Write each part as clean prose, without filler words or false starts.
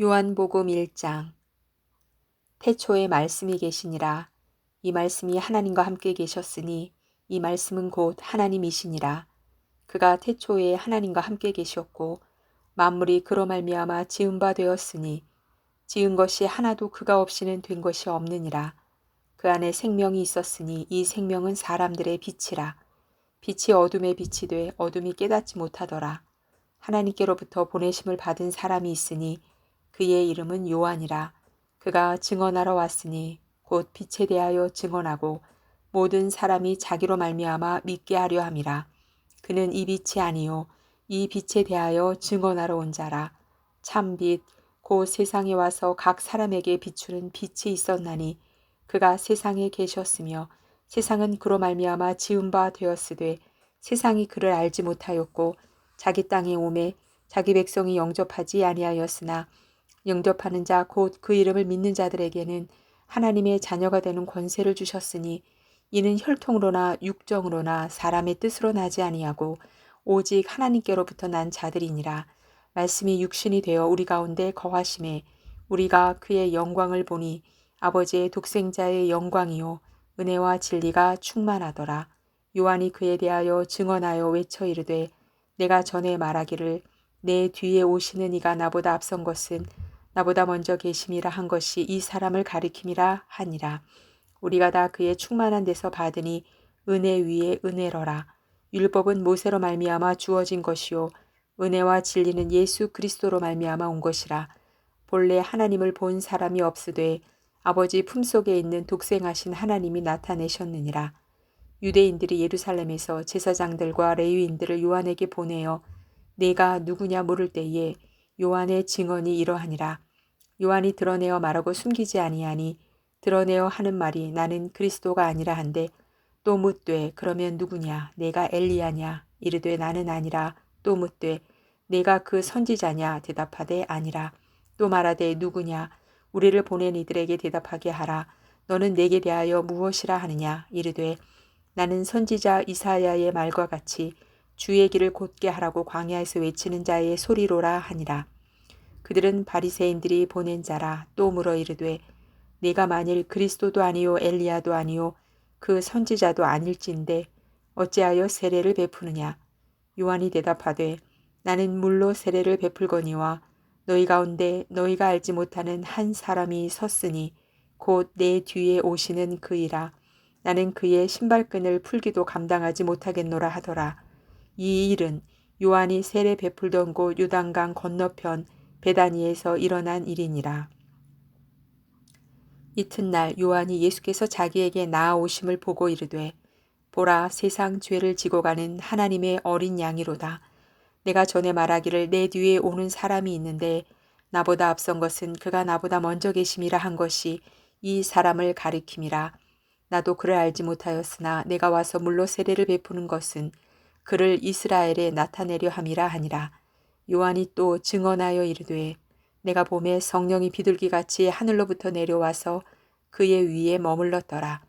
요한복음 1장. 태초에 말씀이 계시니라. 이 말씀이 하나님과 함께 계셨으니 이 말씀은 곧 하나님이시니라. 그가 태초에 하나님과 함께 계셨고 만물이 그로 말미암아 지은 바 되었으니 지은 것이 하나도 그가 없이는 된 것이 없느니라. 그 안에 생명이 있었으니 이 생명은 사람들의 빛이라. 빛이 어둠에 빛이 돼 어둠이 깨닫지 못하더라. 하나님께로부터 보내심을 받은 사람이 있으니 그의 이름은 요한이라. 그가 증언하러 왔으니 곧 빛에 대하여 증언하고 모든 사람이 자기로 말미암아 믿게 하려 함이라. 그는 이 빛이 아니요 이 빛에 대하여 증언하러 온 자라. 참빛 곧 세상에 와서 각 사람에게 비추는 빛이 있었나니 그가 세상에 계셨으며 세상은 그로 말미암아 지은 바 되었으되 세상이 그를 알지 못하였고 자기 땅에 오매 자기 백성이 영접하지 아니하였으나 영접하는 자 곧 그 이름을 믿는 자들에게는 하나님의 자녀가 되는 권세를 주셨으니 이는 혈통으로나 육정으로나 사람의 뜻으로 나지 아니하고 오직 하나님께로부터 난 자들이니라. 말씀이 육신이 되어 우리 가운데 거하심에 우리가 그의 영광을 보니 아버지의 독생자의 영광이요 은혜와 진리가 충만하더라. 요한이 그에 대하여 증언하여 외쳐 이르되 내가 전에 말하기를 내 뒤에 오시는 이가 나보다 앞선 것은 나보다 먼저 계심이라 한 것이 이 사람을 가리킴이라 하니라. 우리가 다 그의 충만한 데서 받으니 은혜 위에 은혜로라. 율법은 모세로 말미암아 주어진 것이요 은혜와 진리는 예수 그리스도로 말미암아 온 것이라. 본래 하나님을 본 사람이 없으되 아버지 품속에 있는 독생하신 하나님이 나타내셨느니라. 유대인들이 예루살렘에서 제사장들과 레위인들을 요한에게 보내어 내가 누구냐 물을 때에 요한의 증언이 이러하니라. 요한이 드러내어 말하고 숨기지 아니하니 드러내어 하는 말이 나는 그리스도가 아니라 한데 또 묻되 그러면 누구냐 내가 엘리야냐 이르되 나는 아니라 또 묻되 내가 그 선지자냐 대답하되 아니라 또 말하되 누구냐 우리를 보낸 이들에게 대답하게 하라. 너는 내게 대하여 무엇이라 하느냐 이르되 나는 선지자 이사야의 말과 같이 주의 길을 곧게 하라고 광야에서 외치는 자의 소리로라 하니라. 그들은 바리새인들이 보낸 자라. 또 물어 이르되 네가 만일 그리스도도 아니요 엘리야도 아니요 그 선지자도 아닐진데 어찌하여 세례를 베푸느냐. 요한이 대답하되 나는 물로 세례를 베풀거니와 너희 가운데 너희가 알지 못하는 한 사람이 섰으니 곧 내 뒤에 오시는 그이라. 나는 그의 신발끈을 풀기도 감당하지 못하겠노라 하더라. 이 일은 요한이 세례 베풀던 곳 요단강 건너편 베다니에서 일어난 일이니라. 이튿날 요한이 예수께서 자기에게 나아오심을 보고 이르되 보라 세상 죄를 지고 가는 하나님의 어린 양이로다. 내가 전에 말하기를 내 뒤에 오는 사람이 있는데 나보다 앞선 것은 그가 나보다 먼저 계심이라 한 것이 이 사람을 가리킴이라. 나도 그를 알지 못하였으나 내가 와서 물로 세례를 베푸는 것은 그를 이스라엘에 나타내려 함이라 하니라. 요한이 또 증언하여 이르되 내가 봄에 성령이 비둘기같이 하늘로부터 내려와서 그의 위에 머물렀더라.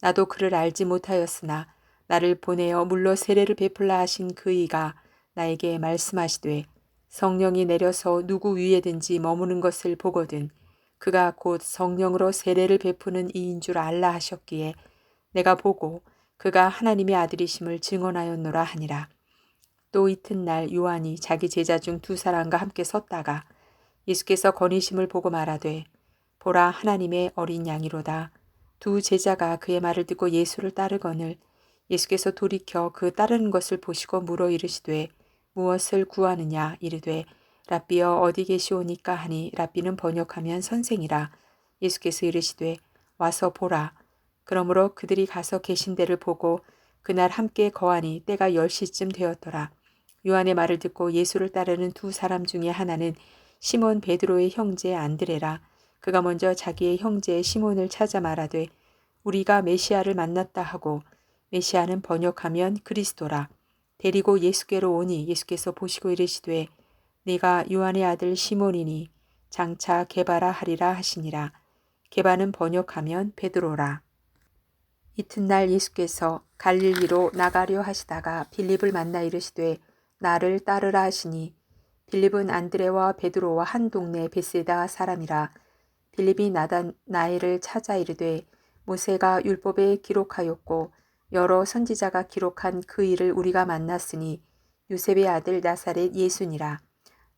나도 그를 알지 못하였으나 나를 보내어 물로 세례를 베풀라 하신 그이가 나에게 말씀하시되 성령이 내려서 누구 위에든지 머무는 것을 보거든 그가 곧 성령으로 세례를 베푸는 이인 줄 알라 하셨기에 내가 보고 그가 하나님의 아들이심을 증언하였노라 하니라. 또 이튿날 요한이 자기 제자 중 두 사람과 함께 섰다가 예수께서 거니심을 보고 말하되 보라 하나님의 어린 양이로다. 두 제자가 그의 말을 듣고 예수를 따르거늘 예수께서 돌이켜 그 따르는 것을 보시고 물어 이르시되 무엇을 구하느냐 이르되 랍비여 어디 계시오니까 하니 랍비는 번역하면 선생이라. 예수께서 이르시되 와서 보라. 그러므로 그들이 가서 계신 데를 보고 그날 함께 거하니 때가 10시쯤 되었더라. 요한의 말을 듣고 예수를 따르는 두 사람 중에 하나는 시몬 베드로의 형제 안드레라. 그가 먼저 자기의 형제 시몬을 찾아 말하되 우리가 메시아를 만났다 하고 메시아는 번역하면 그리스도라. 데리고 예수께로 오니 예수께서 보시고 이르시되 네가 요한의 아들 시몬이니 장차 게바라 하리라 하시니라. 게바는 번역하면 베드로라. 이튿날 예수께서 갈릴리로 나가려 하시다가 빌립을 만나 이르시되 나를 따르라 하시니 빌립은 안드레와 베드로와 한 동네 베세다 사람이라. 빌립이 나다나엘을 찾아 이르되 모세가 율법에 기록하였고 여러 선지자가 기록한 그 일을 우리가 만났으니 요셉의 아들 나사렛 예수니라.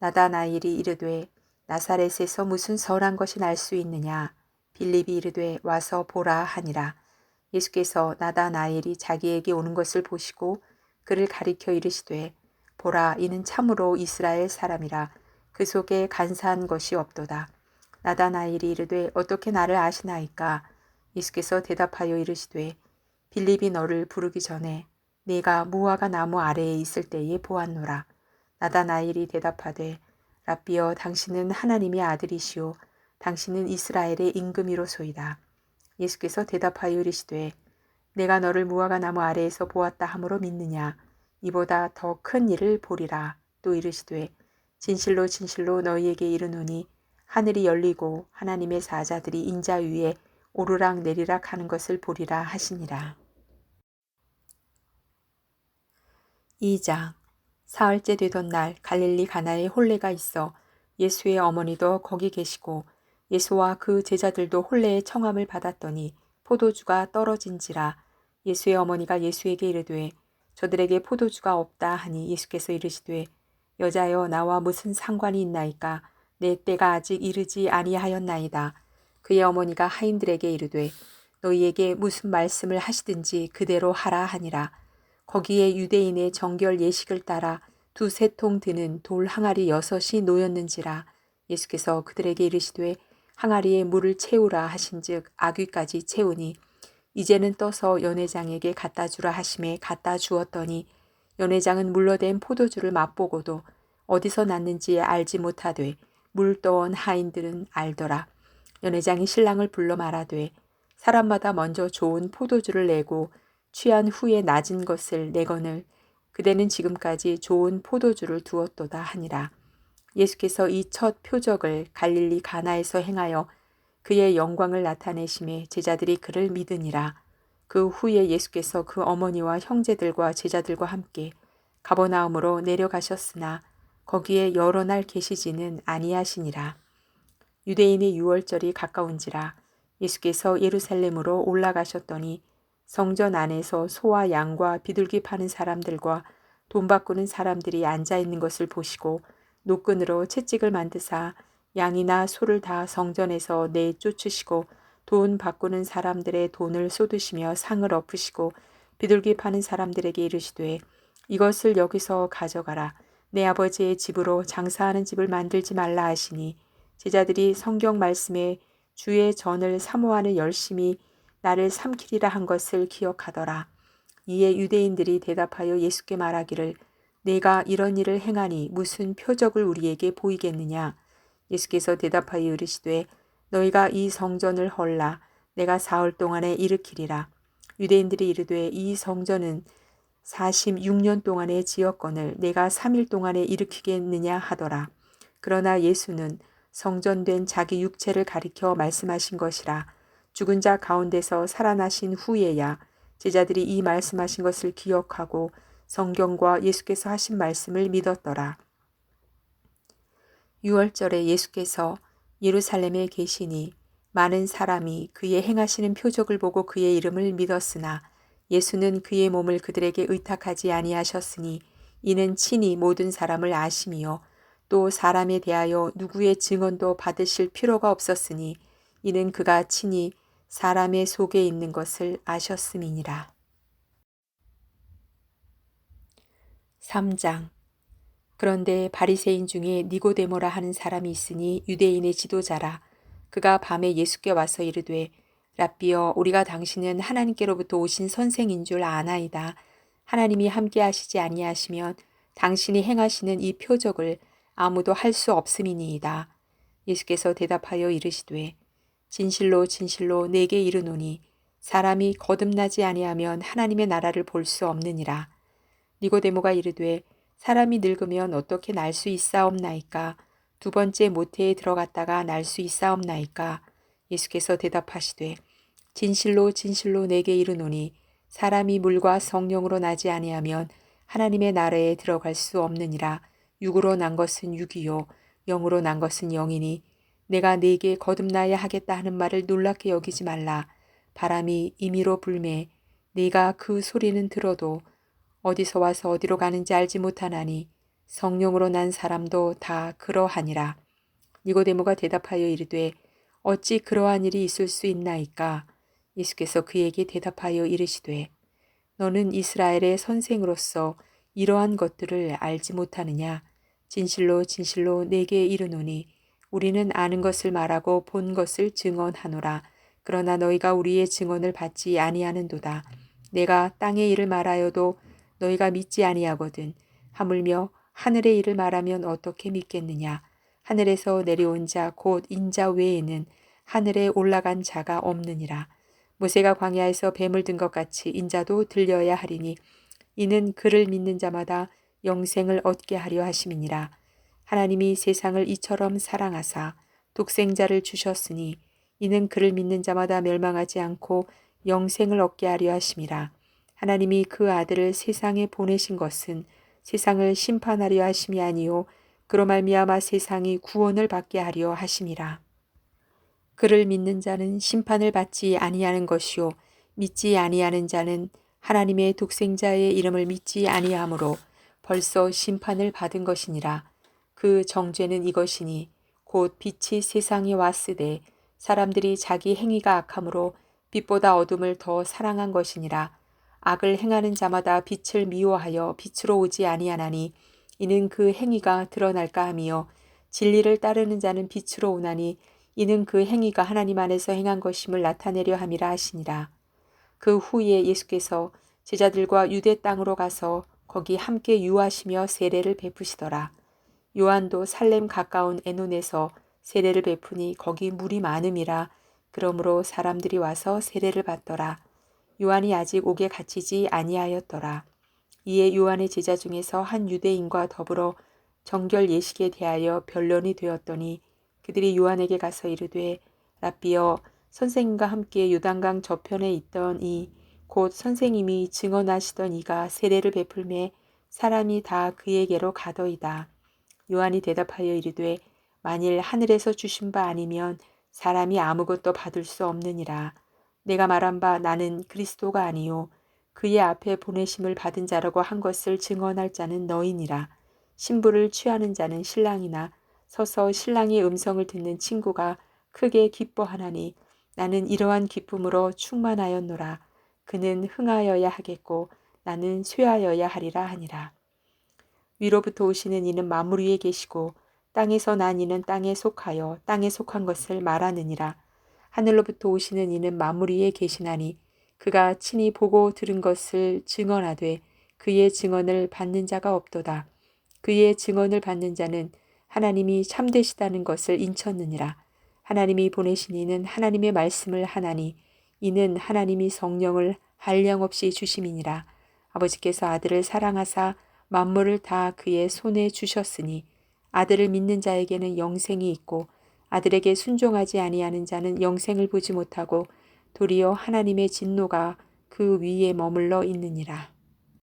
나다나엘이 이르되 나사렛에서 무슨 선한 것이 날 수 있느냐. 빌립이 이르되 와서 보라 하니라. 예수께서 나다나엘이 자기에게 오는 것을 보시고 그를 가리켜 이르시되 보라 이는 참으로 이스라엘 사람이라. 그 속에 간사한 것이 없도다. 나다나엘이 이르되 어떻게 나를 아시나이까. 예수께서 대답하여 이르시되 빌립이 너를 부르기 전에 네가 무화과 나무 아래에 있을 때에 보았노라. 나다나엘이 대답하되 랍비여 당신은 하나님의 아들이시오 당신은 이스라엘의 임금이로소이다. 예수께서 대답하여 이르시되 내가 너를 무화과 나무 아래에서 보았다 함으로 믿느냐. 이보다 더 큰 일을 보리라. 또 이르시되 진실로 진실로 너희에게 이르노니 하늘이 열리고 하나님의 사자들이 인자 위에 오르락 내리락 하는 것을 보리라 하시니라. 2장. 사흘째 되던 날 갈릴리 가나에 혼례가 있어 예수의 어머니도 거기 계시고 예수와 그 제자들도 혼례의 청함을 받았더니 포도주가 떨어진지라. 예수의 어머니가 예수에게 이르되 저들에게 포도주가 없다 하니 예수께서 이르시되 여자여 나와 무슨 상관이 있나이까. 내 때가 아직 이르지 아니하였나이다. 그의 어머니가 하인들에게 이르되 너희에게 무슨 말씀을 하시든지 그대로 하라 하니라. 거기에 유대인의 정결 예식을 따라 두세 통 드는 돌 항아리 6이 놓였는지라. 예수께서 그들에게 이르시되 항아리에 물을 채우라 하신즉 아귀까지 채우니 이제는 떠서 연회장에게 갖다 주라 하심에 갖다 주었더니 연회장은 물러된 포도주를 맛보고도 어디서 났는지 알지 못하되 물 떠온 하인들은 알더라. 연회장이 신랑을 불러 말하되 사람마다 먼저 좋은 포도주를 내고 취한 후에 낮은 것을 내거늘 그대는 지금까지 좋은 포도주를 두었도다 하니라. 예수께서 이 첫 표적을 갈릴리 가나에서 행하여 그의 영광을 나타내심에 제자들이 그를 믿으니라. 그 후에 예수께서 그 어머니와 형제들과 제자들과 함께 가버나움으로 내려가셨으나 거기에 여러 날 계시지는 아니하시니라. 유대인의 유월절이 가까운지라. 예수께서 예루살렘으로 올라가셨더니 성전 안에서 소와 양과 비둘기 파는 사람들과 돈 바꾸는 사람들이 앉아 있는 것을 보시고 노끈으로 채찍을 만드사 양이나 소를 다 성전에서 내쫓으시고 돈 바꾸는 사람들의 돈을 쏟으시며 상을 엎으시고 비둘기 파는 사람들에게 이르시되 이것을 여기서 가져가라. 내 아버지의 집으로 장사하는 집을 만들지 말라 하시니 제자들이 성경 말씀에 주의 전을 사모하는 열심히 나를 삼키리라 한 것을 기억하더라. 이에 유대인들이 대답하여 예수께 말하기를 내가 이런 일을 행하니 무슨 표적을 우리에게 보이겠느냐. 예수께서 대답하여 이르시되 너희가 이 성전을 헐라. 내가 사흘 동안에 일으키리라. 유대인들이 이르되 이 성전은 46년 동안에 지었거늘 내가 3일 동안에 일으키겠느냐 하더라. 그러나 예수는 성전된 자기 육체를 가리켜 말씀하신 것이라. 죽은 자 가운데서 살아나신 후에야 제자들이 이 말씀하신 것을 기억하고 성경과 예수께서 하신 말씀을 믿었더라. 유월절에 예수께서 예루살렘에 계시니 많은 사람이 그의 행하시는 표적을 보고 그의 이름을 믿었으나 예수는 그의 몸을 그들에게 의탁하지 아니하셨으니 이는 친히 모든 사람을 아심이요 또 사람에 대하여 누구의 증언도 받으실 필요가 없었으니 이는 그가 친히 사람의 속에 있는 것을 아셨음이니라. 3장. 그런데 바리새인 중에 니고데모라 하는 사람이 있으니 유대인의 지도자라. 그가 밤에 예수께 와서 이르되 랍비여 우리가 당신은 하나님께로부터 오신 선생인 줄 아나이다. 하나님이 함께 하시지 아니하시면 당신이 행하시는 이 표적을 아무도 할 수 없음이니이다. 예수께서 대답하여 이르시되 진실로 진실로 내게 이르노니 사람이 거듭나지 아니하면 하나님의 나라를 볼 수 없느니라. 니고데모가 이르되 사람이 늙으면 어떻게 날 수 있사옵나이까? 두 번째 모태에 들어갔다가 날 수 있사옵나이까? 예수께서 대답하시되 진실로 진실로 내게 이르노니 사람이 물과 성령으로 나지 아니하면 하나님의 나라에 들어갈 수 없느니라. 육으로 난 것은 육이요 영으로 난 것은 영이니 내가 네게 거듭나야 하겠다 하는 말을 놀랍게 여기지 말라. 바람이 임의로 불매 네가 그 소리는 들어도 어디서 와서 어디로 가는지 알지 못하나니 성령으로 난 사람도 다 그러하니라. 니고데모가 대답하여 이르되 어찌 그러한 일이 있을 수 있나이까? 예수께서 그에게 대답하여 이르시되 너는 이스라엘의 선생으로서 이러한 것들을 알지 못하느냐? 진실로 진실로 내게 이르노니 우리는 아는 것을 말하고 본 것을 증언하노라. 그러나 너희가 우리의 증언을 받지 아니하는도다. 내가 땅의 일을 말하여도 너희가 믿지 아니하거든. 하물며 하늘의 일을 말하면 어떻게 믿겠느냐? 하늘에서 내려온 자 곧 인자 외에는 하늘에 올라간 자가 없느니라. 모세가 광야에서 뱀을 든 것 같이 인자도 들려야 하리니 이는 그를 믿는 자마다 영생을 얻게 하려 하심이니라. 하나님이 세상을 이처럼 사랑하사 독생자를 주셨으니 이는 그를 믿는 자마다 멸망하지 않고 영생을 얻게 하려 하심이라. 하나님이 그 아들을 세상에 보내신 것은 세상을 심판하려 하심이 아니요 그로 말미암아 세상이 구원을 받게 하려 하심이라. 그를 믿는 자는 심판을 받지 아니하는 것이요 믿지 아니하는 자는 하나님의 독생자의 이름을 믿지 아니하므로 벌써 심판을 받은 것이니라. 그 정죄는 이것이니 곧 빛이 세상에 왔으되 사람들이 자기 행위가 악함으로 빛보다 어둠을 더 사랑한 것이니라. 악을 행하는 자마다 빛을 미워하여 빛으로 오지 아니하나니 이는 그 행위가 드러날까 하며 진리를 따르는 자는 빛으로 오나니 이는 그 행위가 하나님 안에서 행한 것임을 나타내려 함이라 하시니라. 그 후에 예수께서 제자들과 유대 땅으로 가서 거기 함께 유하시며 세례를 베푸시더라. 요한도 살렘 가까운 에논에서 세례를 베푸니 거기 물이 많음이라. 그러므로 사람들이 와서 세례를 받더라. 요한이 아직 옥에 갇히지 아니하였더라. 이에 요한의 제자 중에서 한 유대인과 더불어 정결 예식에 대하여 변론이 되었더니 그들이 요한에게 가서 이르되 랍비여 선생님과 함께 요단강 저편에 있던 이 곧 선생님이 증언하시던 이가 세례를 베풀매 사람이 다 그에게로 가더이다. 요한이 대답하여 이르되 만일 하늘에서 주신 바 아니면 사람이 아무것도 받을 수 없느니라. 내가 말한 바 나는 그리스도가 아니요 그의 앞에 보내심을 받은 자라고 한 것을 증언할 자는 너희니라. 신부를 취하는 자는 신랑이나 서서 신랑의 음성을 듣는 친구가 크게 기뻐하나니 나는 이러한 기쁨으로 충만하였노라. 그는 흥하여야 하겠고 나는 쇠하여야 하리라 하니라. 위로부터 오시는 이는 만물 위에 계시고 땅에서 난 이는 땅에 속하여 땅에 속한 것을 말하느니라. 하늘로부터 오시는 이는 만물 위에 계시나니 그가 친히 보고 들은 것을 증언하되 그의 증언을 받는 자가 없도다. 그의 증언을 받는 자는 하나님이 참되시다는 것을 인쳤느니라. 하나님이 보내신 이는 하나님의 말씀을 하나니 이는 하나님이 성령을 한량없이 주심이니라. 아버지께서 아들을 사랑하사 만물을 다 그의 손에 주셨으니 아들을 믿는 자에게는 영생이 있고 아들에게 순종하지 아니하는 자는 영생을 보지 못하고 도리어 하나님의 진노가 그 위에 머물러 있느니라.